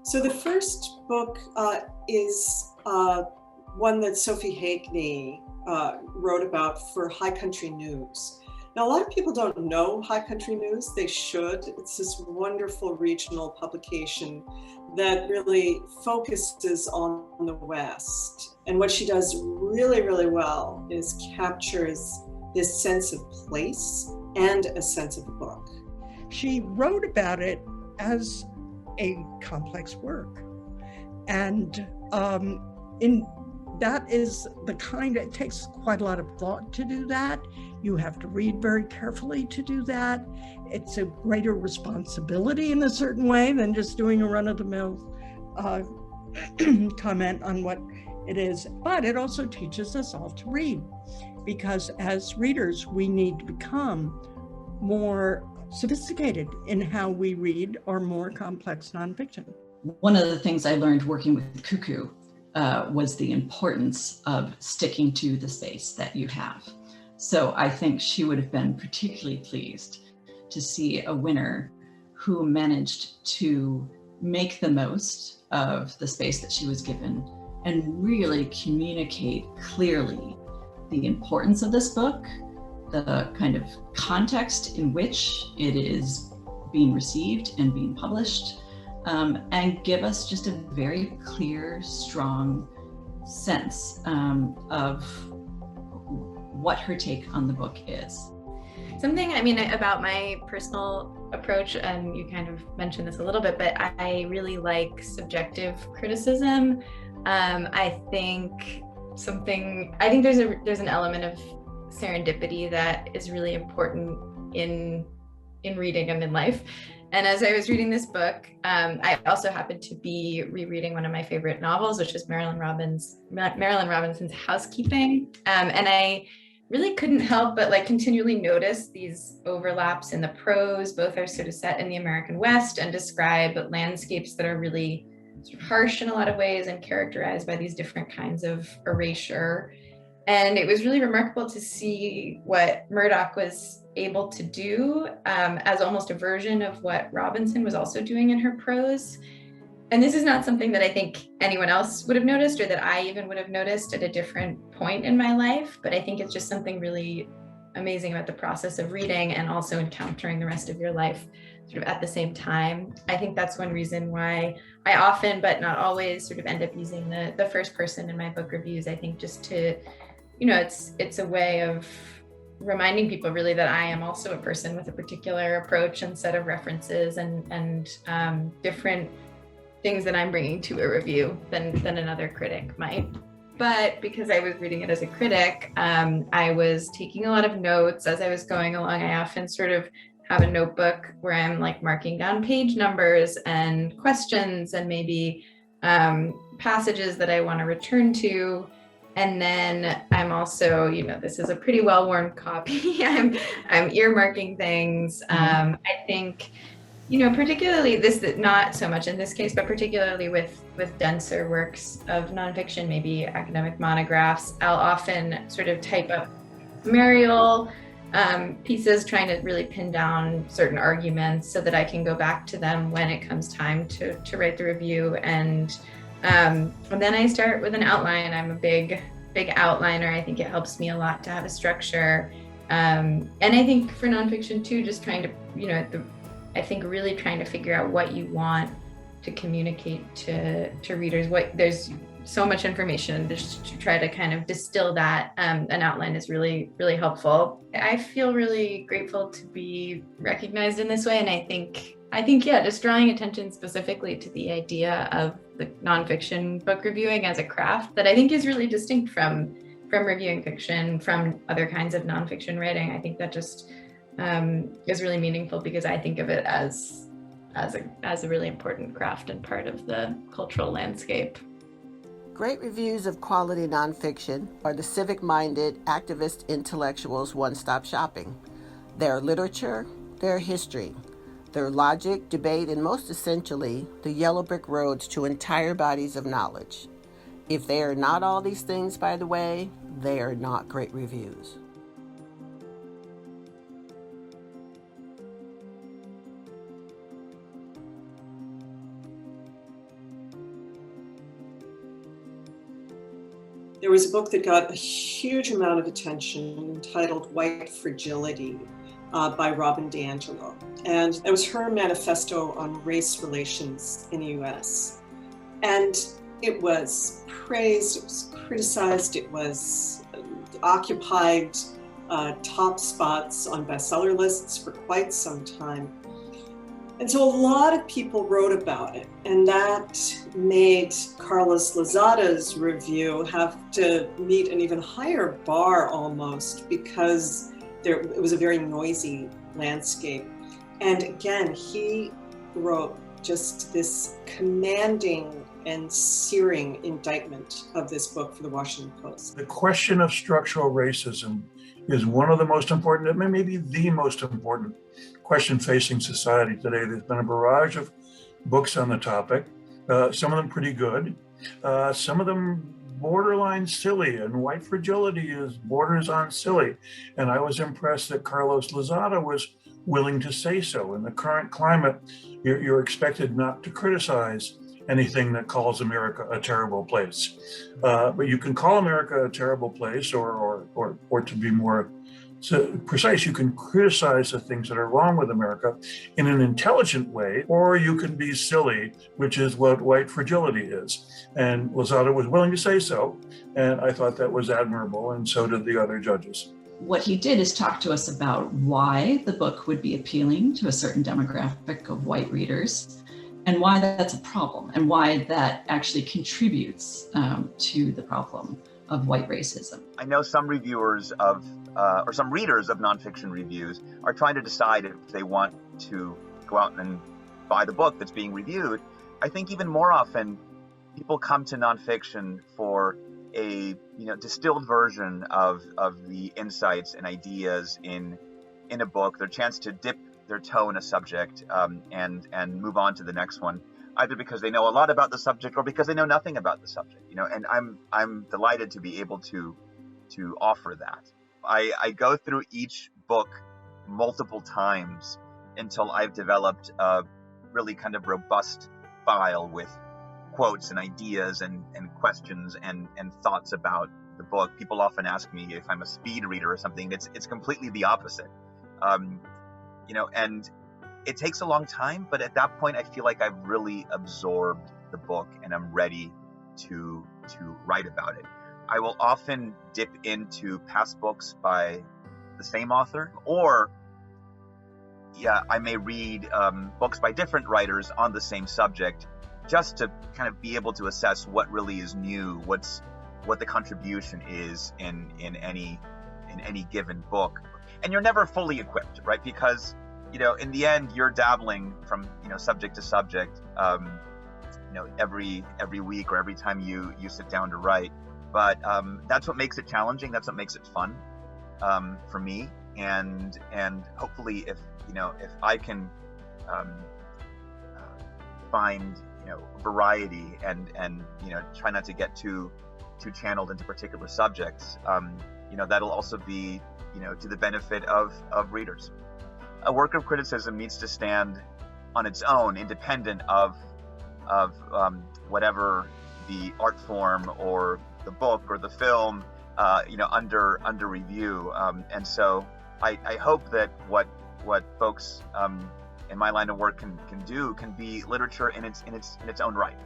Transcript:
So the first book is one that Sophie Hackney wrote about for High Country News. Now, a lot of people don't know High Country News. They should. It's this wonderful regional publication that really focuses on the West. And what she does really, really well is captures this sense of place and a sense of a book. She wrote about it as a complex work. And that is the kind, it takes quite a lot of thought to do that. You have to read very carefully to do that. It's a greater responsibility in a certain way than just doing a run-of-the-mill comment on what it is. But it also teaches us all to read, because as readers, we need to become more sophisticated in how we read our more complex nonfiction. One of the things I learned working with Kukula was the importance of sticking to the space that you have. So I think she would have been particularly pleased to see a winner who managed to make the most of the space that she was given and really communicate clearly the importance of this book, the kind of context in which it is being received and being published, and give us just a very clear, strong sense of what her take on the book is. Something, about my personal approach, and you kind of mentioned this a little bit, but I really like subjective criticism. I think there's an element of serendipity that is really important in reading and in life. And as I was reading this book, I also happened to be rereading one of my favorite novels, which is Marilyn Robinson's Housekeeping. And I really couldn't help but continually notice these overlaps in the prose. Both are sort of set in the American West and describe landscapes that are really sort of harsh in a lot of ways and characterized by these different kinds of erasure. And it was really remarkable to see what Murdoch was able to do as almost a version of what Robinson was also doing in her prose. And this is not something that I think anyone else would have noticed, or that I even would have noticed at a different point in my life. But I think it's just something really amazing about the process of reading and also encountering the rest of your life sort of at the same time. I think that's one reason why I often, but not always, sort of end up using the first person in my book reviews. I think just to, it's a way of reminding people really that I am also a person with a particular approach and set of references and different things that I'm bringing to a review than another critic might. But because I was reading it as a critic, I was taking a lot of notes as I was going along. I often sort of have a notebook where I'm marking down page numbers and questions and maybe passages that I want to return to. And then I'm also, this is a pretty well-worn copy. I'm earmarking things. I think, particularly this, not so much in this case, but particularly with denser works of nonfiction, maybe academic monographs, I'll often sort of type up summarial pieces, trying to really pin down certain arguments so that I can go back to them when it comes time to write the review. And then I start with an outline. I'm a big outliner. I think it helps me a lot to have a structure. And I think for nonfiction too, just trying to, I think really trying to figure out what you want to communicate to readers. There's so much information, just to try to kind of distill that. An outline is really, really helpful. I feel really grateful to be recognized in this way. And I think, just drawing attention specifically to the idea of the nonfiction book reviewing as a craft that I think is really distinct from reviewing fiction, from other kinds of nonfiction writing. I think that just is really meaningful, because I think of it as a really important craft and part of the cultural landscape. Great reviews of quality nonfiction are the civic-minded activist intellectuals' one-stop shopping. Their literature, their history, their logic, debate, and most essentially, the yellow brick roads to entire bodies of knowledge. If they are not all these things, by the way, they are not great reviews. There was a book that got a huge amount of attention entitled White Fragility by Robin DiAngelo. And it was her manifesto on race relations in the US. And it was praised, it was criticized, it was occupied top spots on bestseller lists for quite some time. And so a lot of people wrote about it, and that made Carlos Lozada's review have to meet an even higher bar almost, because it was a very noisy landscape. And again, he wrote just this commanding and searing indictment of this book for the Washington Post. The question of structural racism is one of the most important, maybe the most important question facing society today. There's been a barrage of books on the topic, some of them pretty good, some of them borderline silly, and White Fragility borders on silly. And I was impressed that Carlos Lozada was willing to say so. In the current climate, you're expected not to criticize anything that calls America a terrible place. But you can call America a terrible place, or to be more precise, you can criticize the things that are wrong with America in an intelligent way, or you can be silly, which is what White Fragility is. And Lozada was willing to say so, and I thought that was admirable, and so did the other judges. What he did is talk to us about why the book would be appealing to a certain demographic of white readers, and why that's a problem, and why that actually contributes to the problem of white racism. I know some reviewers or some readers of nonfiction reviews are trying to decide if they want to go out and buy the book that's being reviewed. I think even more often, people come to nonfiction for a distilled version of the insights and ideas in a book, their chance to dip their toe in a subject and move on to the next one, either because they know a lot about the subject or because they know nothing about the subject. And I'm delighted to be able to offer that. I go through each book multiple times until I've developed a really kind of robust file with quotes and ideas and questions and thoughts about the book. People often ask me if I'm a speed reader or something. It's completely the opposite. And it takes a long time, but at that point I feel like I've really absorbed the book and I'm ready to write about it. I will often dip into past books by the same author, or I may read books by different writers on the same subject, just to kind of be able to assess what really is new, what the contribution is in any given book. And you're never fully equipped, right? Because in the end, you're dabbling from subject to subject, every week or every time you sit down to write. But that's what makes it challenging. That's what makes it fun for me. And hopefully, if I can find variety and try not to get too channeled into particular subjects, that'll also be to the benefit of readers. A work of criticism needs to stand on its own, independent of whatever the art form or the book or the film under review. And so I hope that what folks in my line of work can do can be literature in its own right.